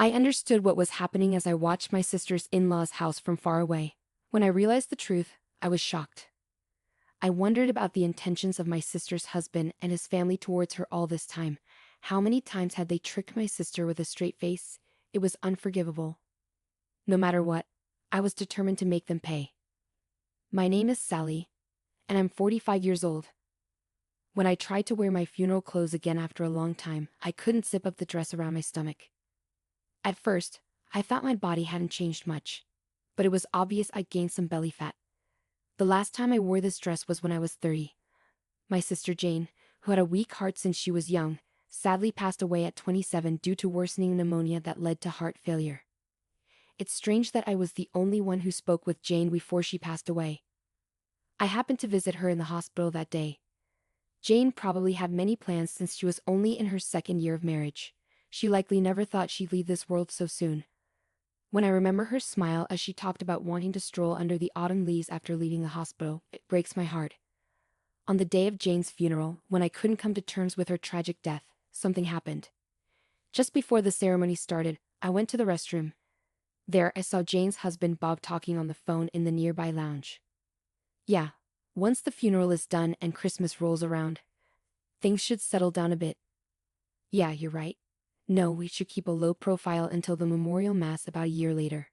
I understood what was happening as I watched my sister's in-laws' house from far away. When I realized the truth, I was shocked. I wondered about the intentions of my sister's husband and his family towards her all this time. How many times had they tricked my sister with a straight face? It was unforgivable. No matter what, I was determined to make them pay. My name is Sally, and I'm 45 years old. When I tried to wear my funeral clothes again after a long time, I couldn't zip up the dress around my stomach. At first, I thought my body hadn't changed much, but it was obvious I'd gained some belly fat. The last time I wore this dress was when I was 30. My sister Jane, who had a weak heart since she was young, sadly passed away at 27 due to worsening pneumonia that led to heart failure. It's strange that I was the only one who spoke with Jane before she passed away. I happened to visit her in the hospital that day. Jane probably had many plans since she was only in her second year of marriage. She likely never thought she'd leave this world so soon. When I remember her smile as she talked about wanting to stroll under the autumn leaves after leaving the hospital, it breaks my heart. On the day of Jane's funeral, when I couldn't come to terms with her tragic death, something happened. Just before the ceremony started, I went to the restroom. There I saw Jane's husband Bob talking on the phone in the nearby lounge. Yeah, once the funeral is done and Christmas rolls around, things should settle down a bit. Yeah, you're right. No, we should keep a low profile until the memorial mass about a year later.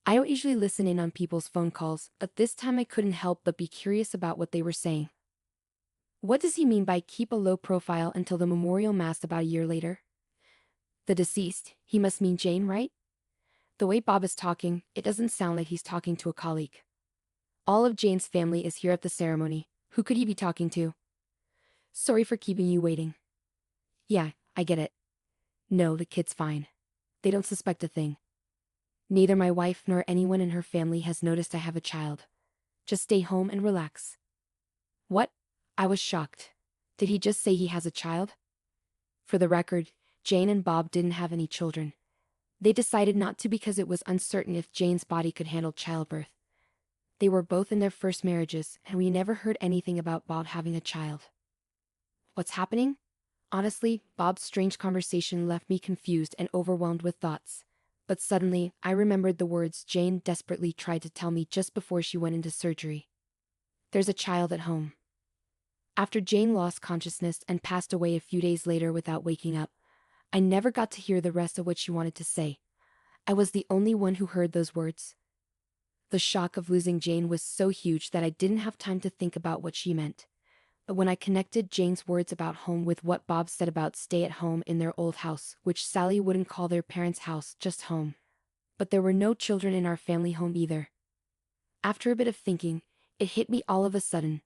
I don't usually listen in on people's phone calls, but this time I couldn't help but be curious about what they were saying. What does he mean by keep a low profile until the memorial mass about a year later? The deceased, he must mean Jane, right? The way Bob is talking, it doesn't sound like he's talking to a colleague. All of Jane's family is here at the ceremony. Who could he be talking to? Sorry for keeping you waiting. Yeah, I get it. No, the kid's fine. They don't suspect a thing. Neither my wife nor anyone in her family has noticed I have a child. Just stay home and relax. What? I was shocked. Did he just say he has a child? For the record, Jane and Bob didn't have any children. They decided not to because it was uncertain if Jane's body could handle childbirth. They were both in their first marriages, and we never heard anything about Bob having a child. What's happening? Honestly, Bob's strange conversation left me confused and overwhelmed with thoughts. But suddenly, I remembered the words Jane desperately tried to tell me just before she went into surgery. There's a child at home. After Jane lost consciousness and passed away a few days later without waking up, I never got to hear the rest of what she wanted to say. I was the only one who heard those words. The shock of losing Jane was so huge that I didn't have time to think about what she meant. But when I connected Jane's words about home with what Bob said about stay at home in their old house, which Sally wouldn't call their parents' house, just home. But there were no children in our family home either. After a bit of thinking, it hit me all of a sudden.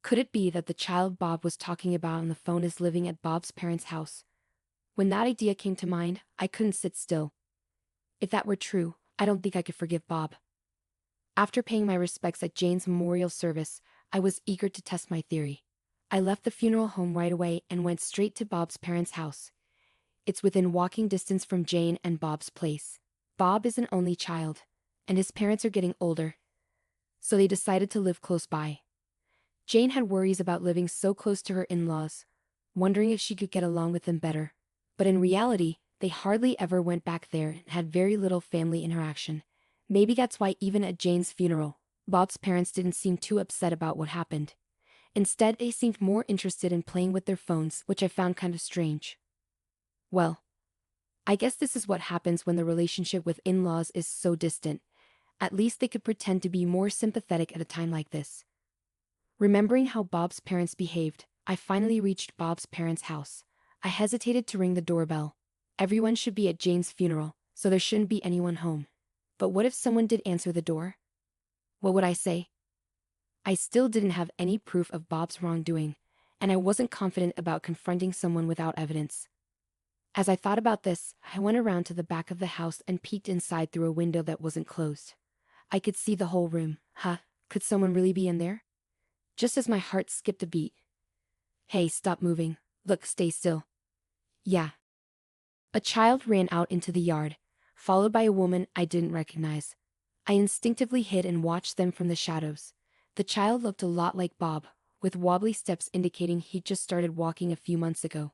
Could it be that the child Bob was talking about on the phone is living at Bob's parents' house? When that idea came to mind, I couldn't sit still. If that were true, I don't think I could forgive Bob. After paying my respects at Jane's memorial service, I was eager to test my theory. I left the funeral home right away and went straight to Bob's parents' house. It's within walking distance from Jane and Bob's place. Bob is an only child, and his parents are getting older, so they decided to live close by. Jane had worries about living so close to her in-laws, wondering if she could get along with them better. But in reality, they hardly ever went back there and had very little family interaction. Maybe that's why even at Jane's funeral, Bob's parents didn't seem too upset about what happened. Instead, they seemed more interested in playing with their phones, which I found kind of strange. Well, I guess this is what happens when the relationship with in-laws is so distant. At least they could pretend to be more sympathetic at a time like this. Remembering how Bob's parents behaved, I finally reached Bob's parents' house. I hesitated to ring the doorbell. Everyone should be at Jane's funeral, so there shouldn't be anyone home. But what if someone did answer the door? What would I say? I still didn't have any proof of Bob's wrongdoing, and I wasn't confident about confronting someone without evidence. As I thought about this, I went around to the back of the house and peeked inside through a window that wasn't closed. I could see the whole room. Could someone really be in there? Just as my heart skipped a beat. Hey, stop moving. Look, stay still. Yeah. A child ran out into the yard, followed by a woman I didn't recognize. I instinctively hid and watched them from the shadows. The child looked a lot like Bob, with wobbly steps indicating he'd just started walking a few months ago.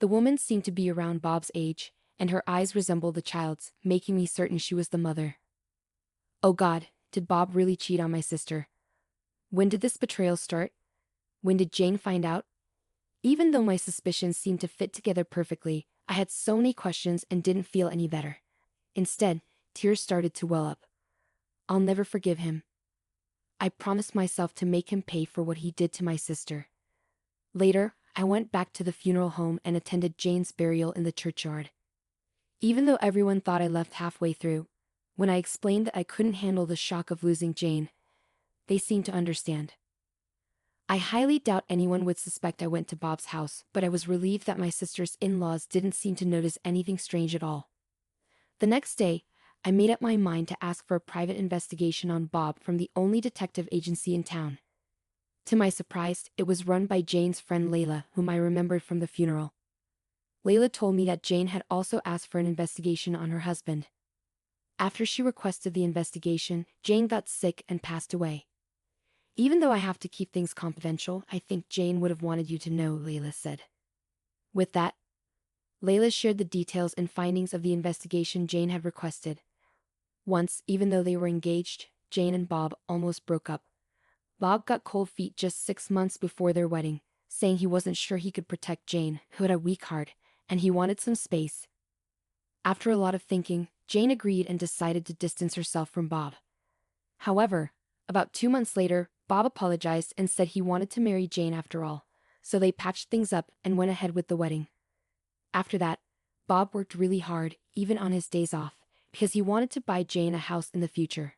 The woman seemed to be around Bob's age, and her eyes resembled the child's, making me certain she was the mother. Oh God, did Bob really cheat on my sister? When did this betrayal start? When did Jane find out? Even though my suspicions seemed to fit together perfectly, I had so many questions and didn't feel any better. Instead, tears started to well up. I'll never forgive him. I promised myself to make him pay for what he did to my sister. Later, I went back to the funeral home and attended Jane's burial in the churchyard. Even though everyone thought I left halfway through, when I explained that I couldn't handle the shock of losing Jane, they seemed to understand. I highly doubt anyone would suspect I went to Bob's house, but I was relieved that my sister's in-laws didn't seem to notice anything strange at all. The next day, I made up my mind to ask for a private investigation on Bob from the only detective agency in town. To my surprise, it was run by Jane's friend Layla, whom I remembered from the funeral. Layla told me that Jane had also asked for an investigation on her husband. After she requested the investigation, Jane got sick and passed away. Even though I have to keep things confidential, I think Jane would have wanted you to know, Layla said. With that, Layla shared the details and findings of the investigation Jane had requested. Once, even though they were engaged, Jane and Bob almost broke up. Bob got cold feet just 6 months before their wedding, saying he wasn't sure he could protect Jane, who had a weak heart, and he wanted some space. After a lot of thinking, Jane agreed and decided to distance herself from Bob. However, about 2 months later, Bob apologized and said he wanted to marry Jane after all, so they patched things up and went ahead with the wedding. After that, Bob worked really hard, even on his days off, because he wanted to buy Jane a house in the future.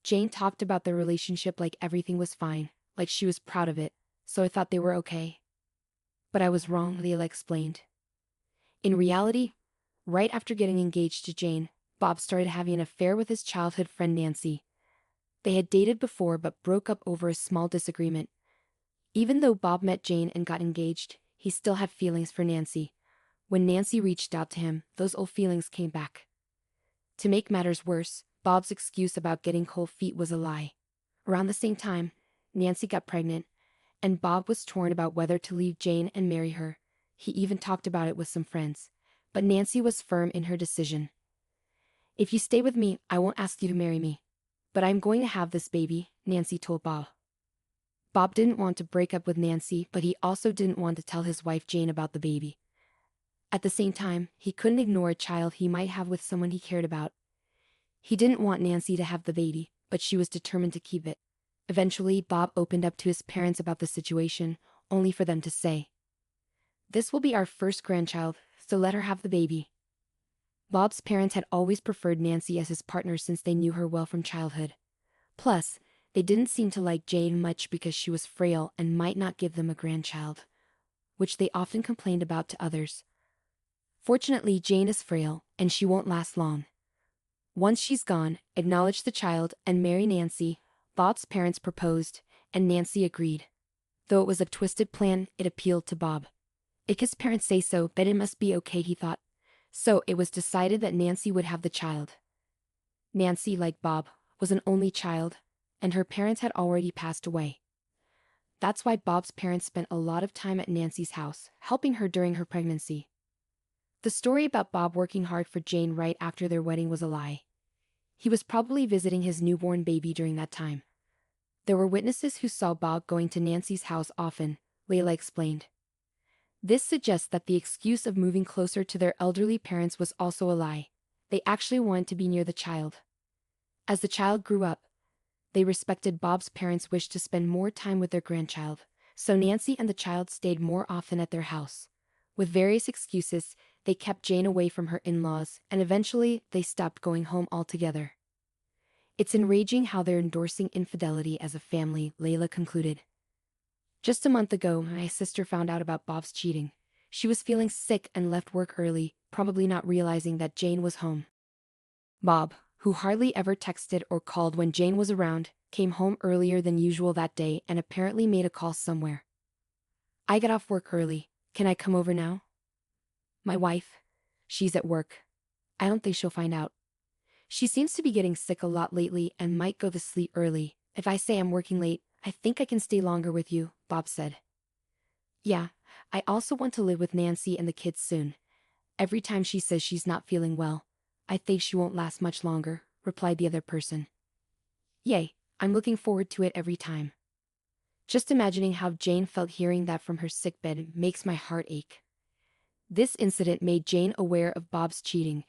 Jane talked about their relationship like everything was fine, like she was proud of it, so I thought they were okay. But I was wrong, Layla explained. In reality, right after getting engaged to Jane, Bob started having an affair with his childhood friend Nancy. They had dated before but broke up over a small disagreement. Even though Bob met Jane and got engaged, he still had feelings for Nancy. When Nancy reached out to him, those old feelings came back. To make matters worse, Bob's excuse about getting cold feet was a lie. Around the same time, Nancy got pregnant, and Bob was torn about whether to leave Jane and marry her. He even talked about it with some friends, but Nancy was firm in her decision. "If you stay with me, I won't ask you to marry me. But I'm going to have this baby," Nancy told Bob. Bob didn't want to break up with Nancy, but he also didn't want to tell his wife Jane about the baby. At the same time, he couldn't ignore a child he might have with someone he cared about. He didn't want Nancy to have the baby, but she was determined to keep it. Eventually, Bob opened up to his parents about the situation, only for them to say, "This will be our first grandchild, so let her have the baby." Bob's parents had always preferred Nancy as his partner since they knew her well from childhood. Plus, they didn't seem to like Jane much because she was frail and might not give them a grandchild, which they often complained about to others. Fortunately, Jane is frail, and she won't last long. Once she's gone, acknowledge the child and marry Nancy, Bob's parents proposed, and Nancy agreed. Though it was a twisted plan, it appealed to Bob. If his parents say so, then it must be okay, he thought. So it was decided that Nancy would have the child. Nancy, like Bob, was an only child, and her parents had already passed away. That's why Bob's parents spent a lot of time at Nancy's house, helping her during her pregnancy. The story about Bob working hard for Jane right after their wedding was a lie. He was probably visiting his newborn baby during that time. There were witnesses who saw Bob going to Nancy's house often, Layla explained. This suggests that the excuse of moving closer to their elderly parents was also a lie. They actually wanted to be near the child. As the child grew up, they respected Bob's parents' wish to spend more time with their grandchild, so Nancy and the child stayed more often at their house. With various excuses, they kept Jane away from her in-laws, and eventually, they stopped going home altogether. It's enraging how they're endorsing infidelity as a family, Layla concluded. Just a month ago, my sister found out about Bob's cheating. She was feeling sick and left work early, probably not realizing that Jane was home. Bob, who hardly ever texted or called when Jane was around, came home earlier than usual that day and apparently made a call somewhere. "I got off work early. Can I come over now?" "My wife? She's at work. I don't think she'll find out. She seems to be getting sick a lot lately and might go to sleep early. If I say I'm working late, I think I can stay longer with you," Bob said. "Yeah, I also want to live with Nancy and the kids soon. Every time she says she's not feeling well. I think she won't last much longer, replied the other person. Yay, I'm looking forward to it every time. Just imagining how Jane felt hearing that from her sickbed makes my heart ache. This incident made Jane aware of Bob's cheating,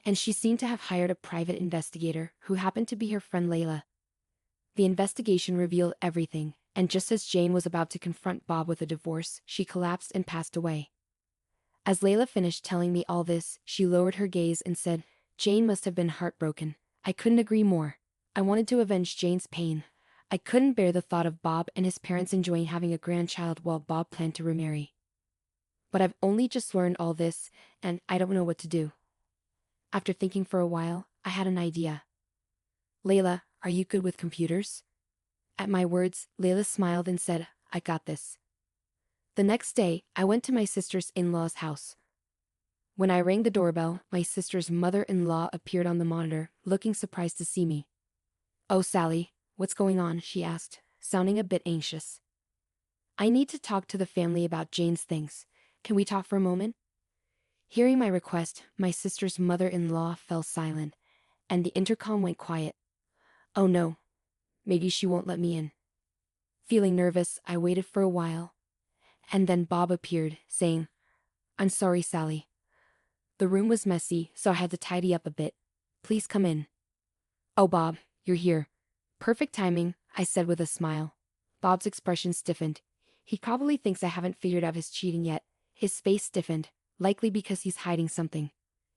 and she seemed to have hired a private investigator who happened to be her friend Layla. The investigation revealed everything, and just as Jane was about to confront Bob with a divorce, she collapsed and passed away. As Layla finished telling me all this, she lowered her gaze and said, Jane must have been heartbroken. I couldn't agree more. I wanted to avenge Jane's pain. I couldn't bear the thought of Bob and his parents enjoying having a grandchild while Bob planned to remarry. But I've only just learned all this, and I don't know what to do. After thinking for a while, I had an idea. Layla, are you good with computers? At my words, Layla smiled and said, I got this. The next day, I went to my sister's in-law's house. When I rang the doorbell, my sister's mother-in-law appeared on the monitor, looking surprised to see me. Oh, Sally, what's going on? She asked, sounding a bit anxious. I need to talk to the family about Jane's things. Can we talk for a moment? Hearing my request, my sister's mother-in-law fell silent, and the intercom went quiet. Oh no. Maybe she won't let me in. Feeling nervous, I waited for a while. And then Bob appeared, saying, I'm sorry, Sally. The room was messy, so I had to tidy up a bit. Please come in. Oh, Bob, you're here. Perfect timing, I said with a smile. Bob's expression stiffened. He probably thinks I haven't figured out his cheating yet. His face stiffened, likely because he's hiding something.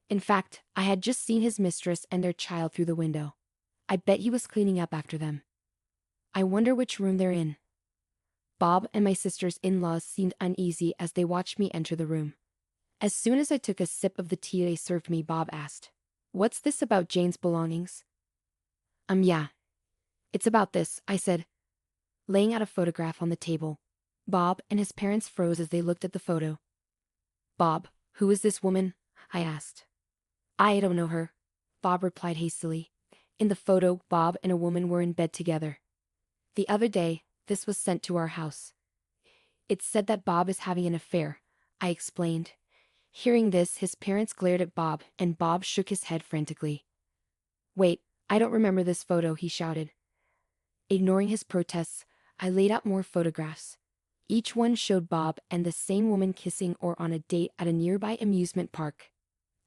In fact, I had just seen his mistress and their child through the window. I bet he was cleaning up after them. I wonder which room they're in. Bob and my sister's in-laws seemed uneasy as they watched me enter the room. As soon as I took a sip of the tea they served me, Bob asked, What's this about Jane's belongings? Yeah. It's about this, I said, laying out a photograph on the table. Bob and his parents froze as they looked at the photo. Bob, who is this woman? I asked. I don't know her, Bob replied hastily. In the photo, Bob and a woman were in bed together. The other day, this was sent to our house. It said that Bob is having an affair, I explained. Hearing this, his parents glared at Bob, and Bob shook his head frantically. Wait, I don't remember this photo, he shouted. Ignoring his protests, I laid out more photographs. Each one showed Bob and the same woman kissing or on a date at a nearby amusement park.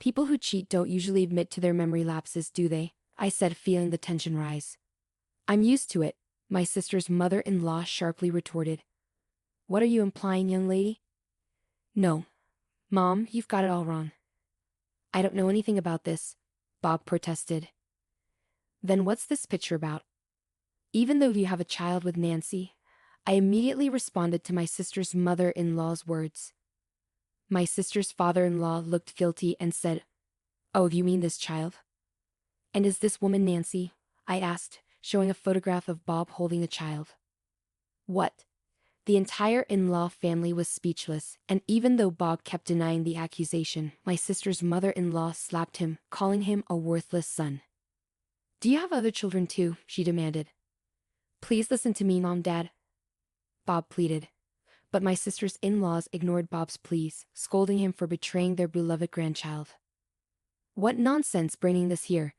People who cheat don't usually admit to their memory lapses, do they? I said, feeling the tension rise. I'm used to it, my sister's mother-in-law sharply retorted. What are you implying, young lady? No. Mom, you've got it all wrong. I don't know anything about this, Bob protested. Then what's this picture about? Even though you have a child with Nancy, I immediately responded to my sister's mother-in-law's words. My sister's father-in-law looked guilty and said, Oh, you mean this child? And is this woman Nancy? I asked, showing a photograph of Bob holding a child. What? The entire in-law family was speechless, and even though Bob kept denying the accusation, my sister's mother-in-law slapped him, calling him a worthless son. Do you have other children too? She demanded. Please listen to me, Mom, Dad, Bob pleaded. But my sister's in-laws ignored Bob's pleas, scolding him for betraying their beloved grandchild. What nonsense bringing this here?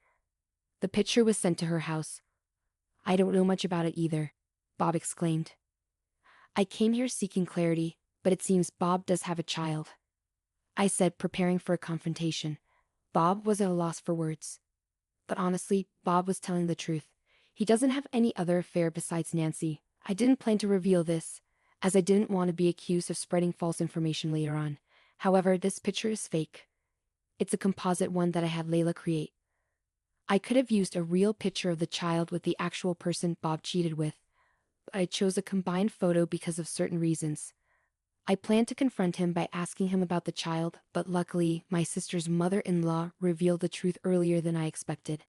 The picture was sent to her house. I don't know much about it either, Bob exclaimed. I came here seeking clarity, but it seems Bob does have a child, I said, preparing for a confrontation. Bob was at a loss for words. But honestly, Bob was telling the truth. He doesn't have any other affair besides Nancy. I didn't plan to reveal this, as I didn't want to be accused of spreading false information later on. However, this picture is fake. It's a composite one that I had Layla create. I could have used a real picture of the child with the actual person Bob cheated with, but I chose a combined photo because of certain reasons. I planned to confront him by asking him about the child, but luckily, my sister's mother-in-law revealed the truth earlier than I expected.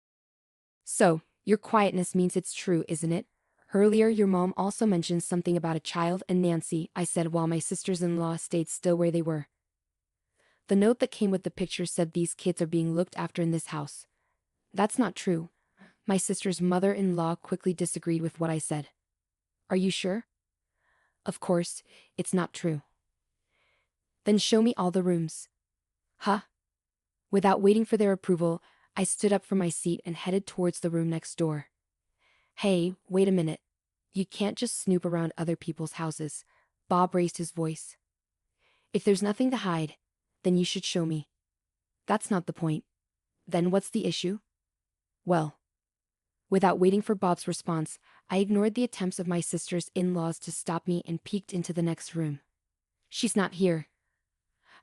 So, your quietness means it's true, isn't it? Earlier, your mom also mentioned something about a child and Nancy, I said while my sisters-in-law stayed still where they were. The note that came with the picture said these kids are being looked after in this house. That's not true. My sister's mother-in-law quickly disagreed with what I said. Are you sure? Of course, it's not true. Then show me all the rooms. Huh? Without waiting for their approval, I stood up from my seat and headed towards the room next door. Hey, wait a minute. You can't just snoop around other people's houses. Bob raised his voice. If there's nothing to hide, then you should show me. That's not the point. Then what's the issue? Well, without waiting for Bob's response, I ignored the attempts of my sister's in-laws to stop me and peeked into the next room. She's not here,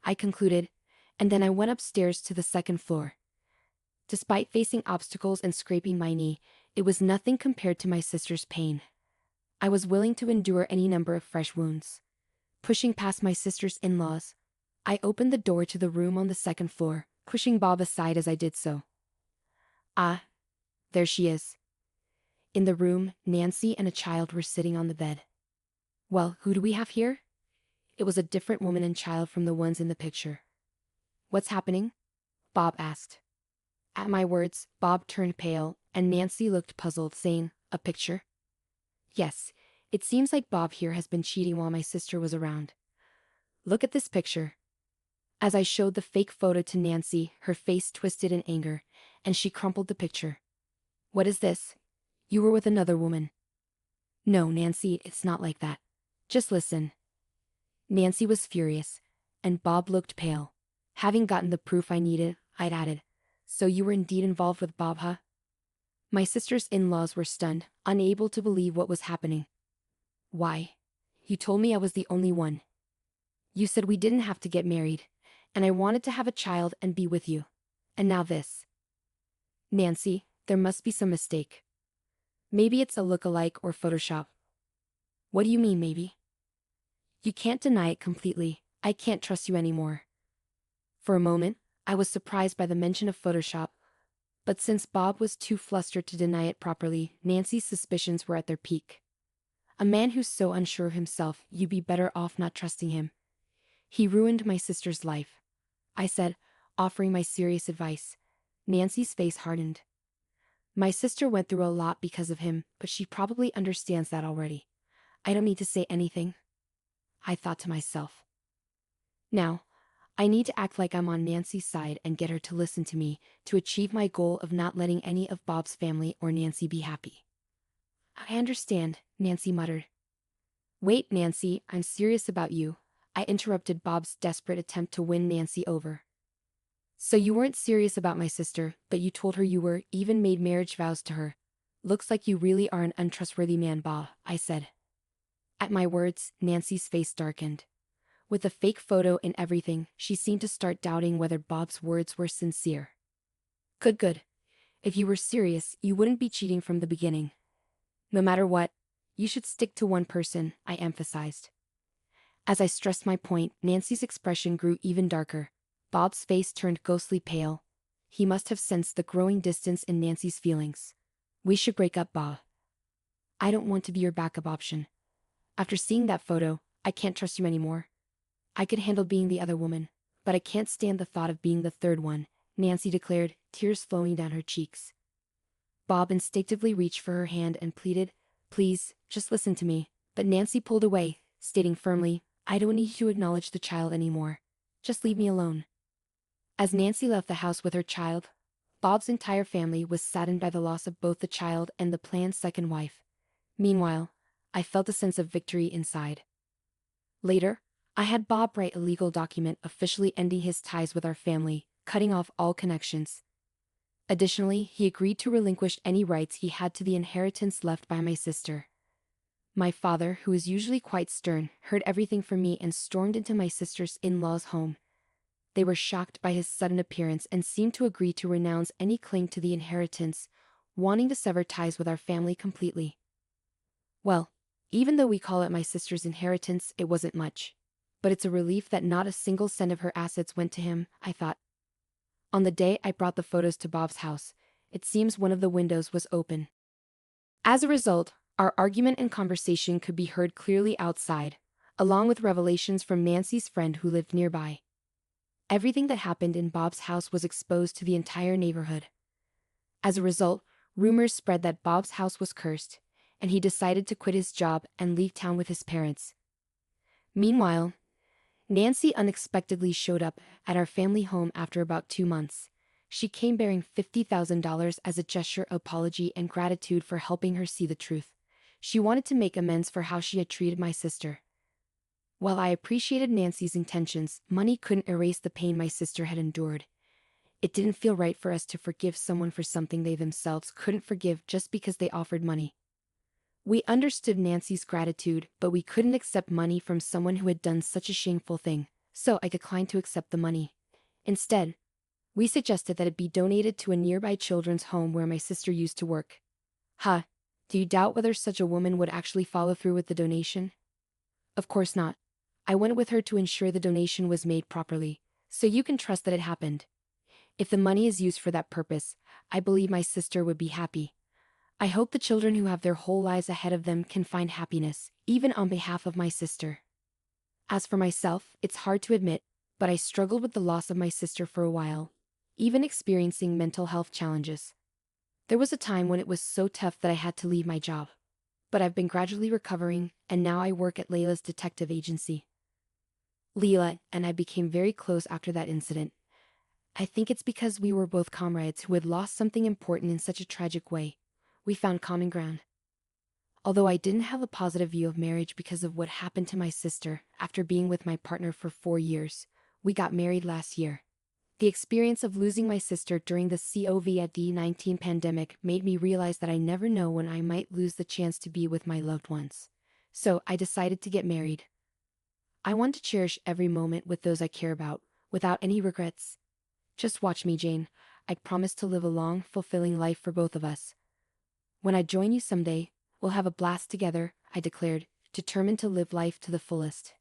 I concluded, and then I went upstairs to the second floor. Despite facing obstacles and scraping my knee, it was nothing compared to my sister's pain. I was willing to endure any number of fresh wounds. Pushing past my sister's in-laws, I opened the door to the room on the second floor, pushing Bob aside as I did so. Ah, there she is. In the room, Nancy and a child were sitting on the bed. Well, who do we have here? It was a different woman and child from the ones in the picture. What's happening? Bob asked. At my words, Bob turned pale, and Nancy looked puzzled, saying, "A picture?" Yes, it seems like Bob here has been cheating while my sister was around. Look at this picture. As I showed the fake photo to Nancy, her face twisted in anger, and she crumpled the picture. What is this? You were with another woman. No, Nancy, it's not like that. Just listen. Nancy was furious, and Bob looked pale. Having gotten the proof I needed, I'd added, "So you were indeed involved with Bob, huh?" My sister's in-laws were stunned, unable to believe what was happening. Why? You told me I was the only one. You said we didn't have to get married, and I wanted to have a child and be with you. And now this. Nancy, there must be some mistake. Maybe it's a look-alike or Photoshop. What do you mean, maybe? You can't deny it completely. I can't trust you anymore. For a moment, I was surprised by the mention of Photoshop, but since Bob was too flustered to deny it properly, Nancy's suspicions were at their peak. A man who's so unsure of himself, you'd be better off not trusting him. He ruined my sister's life, I said, offering my serious advice. Nancy's face hardened. My sister went through a lot because of him, but she probably understands that already. I don't need to say anything, I thought to myself. Now, I need to act like I'm on Nancy's side and get her to listen to me to achieve my goal of not letting any of Bob's family or Nancy be happy. I understand, Nancy muttered. Wait, Nancy, I'm serious about you, I interrupted Bob's desperate attempt to win Nancy over. So you weren't serious about my sister, but you told her you were, even made marriage vows to her. Looks like you really are an untrustworthy man, Bob, I said. At my words, Nancy's face darkened. With a fake photo and everything, she seemed to start doubting whether Bob's words were sincere. Good. If you were serious, you wouldn't be cheating from the beginning. No matter what, you should stick to one person, I emphasized. As I stressed my point, Nancy's expression grew even darker. Bob's face turned ghostly pale. He must have sensed the growing distance in Nancy's feelings. We should break up, Bob. I don't want to be your backup option. After seeing that photo, I can't trust you anymore. I could handle being the other woman, but I can't stand the thought of being the third one, Nancy declared, tears flowing down her cheeks. Bob instinctively reached for her hand and pleaded, "Please, just listen to me." But Nancy pulled away, stating firmly, "I don't need you to acknowledge the child anymore. Just leave me alone." As Nancy left the house with her child, Bob's entire family was saddened by the loss of both the child and the planned second wife. Meanwhile, I felt a sense of victory inside. Later, I had Bob write a legal document officially ending his ties with our family, cutting off all connections. Additionally, he agreed to relinquish any rights he had to the inheritance left by my sister. My father, who is usually quite stern, heard everything from me and stormed into my sister's in-laws' home. They were shocked by his sudden appearance and seemed to agree to renounce any claim to the inheritance, wanting to sever ties with our family completely. Well, even though we call it my sister's inheritance, it wasn't much. But it's a relief that not a single cent of her assets went to him, I thought. On the day I brought the photos to Bob's house, it seems one of the windows was open. As a result, our argument and conversation could be heard clearly outside, along with revelations from Nancy's friend who lived nearby. Everything that happened in Bob's house was exposed to the entire neighborhood. As a result, rumors spread that Bob's house was cursed, and he decided to quit his job and leave town with his parents. Meanwhile, Nancy unexpectedly showed up at our family home after about 2 months. She came bearing $50,000 as a gesture of apology and gratitude for helping her see the truth. She wanted to make amends for how she had treated my sister. While I appreciated Nancy's intentions, money couldn't erase the pain my sister had endured. It didn't feel right for us to forgive someone for something they themselves couldn't forgive just because they offered money. We understood Nancy's gratitude, but we couldn't accept money from someone who had done such a shameful thing, so I declined to accept the money. Instead, we suggested that it be donated to a nearby children's home where my sister used to work. Huh, do you doubt whether such a woman would actually follow through with the donation? Of course not. I went with her to ensure the donation was made properly, so you can trust that it happened. If the money is used for that purpose, I believe my sister would be happy. I hope the children who have their whole lives ahead of them can find happiness, even on behalf of my sister. As for myself, it's hard to admit, but I struggled with the loss of my sister for a while, even experiencing mental health challenges. There was a time when it was so tough that I had to leave my job. But I've been gradually recovering, and now I work at Layla's detective agency. Leela and I became very close after that incident. I think it's because we were both comrades who had lost something important in such a tragic way. We found common ground. Although I didn't have a positive view of marriage because of what happened to my sister after being with my partner for 4 years, we got married last year. The experience of losing my sister during the COVID-19 pandemic made me realize that I never know when I might lose the chance to be with my loved ones. So I decided to get married. I want to cherish every moment with those I care about, without any regrets. Just watch me, Jane. I promise to live a long, fulfilling life for both of us. When I join you someday, we'll have a blast together, I declared, determined to live life to the fullest.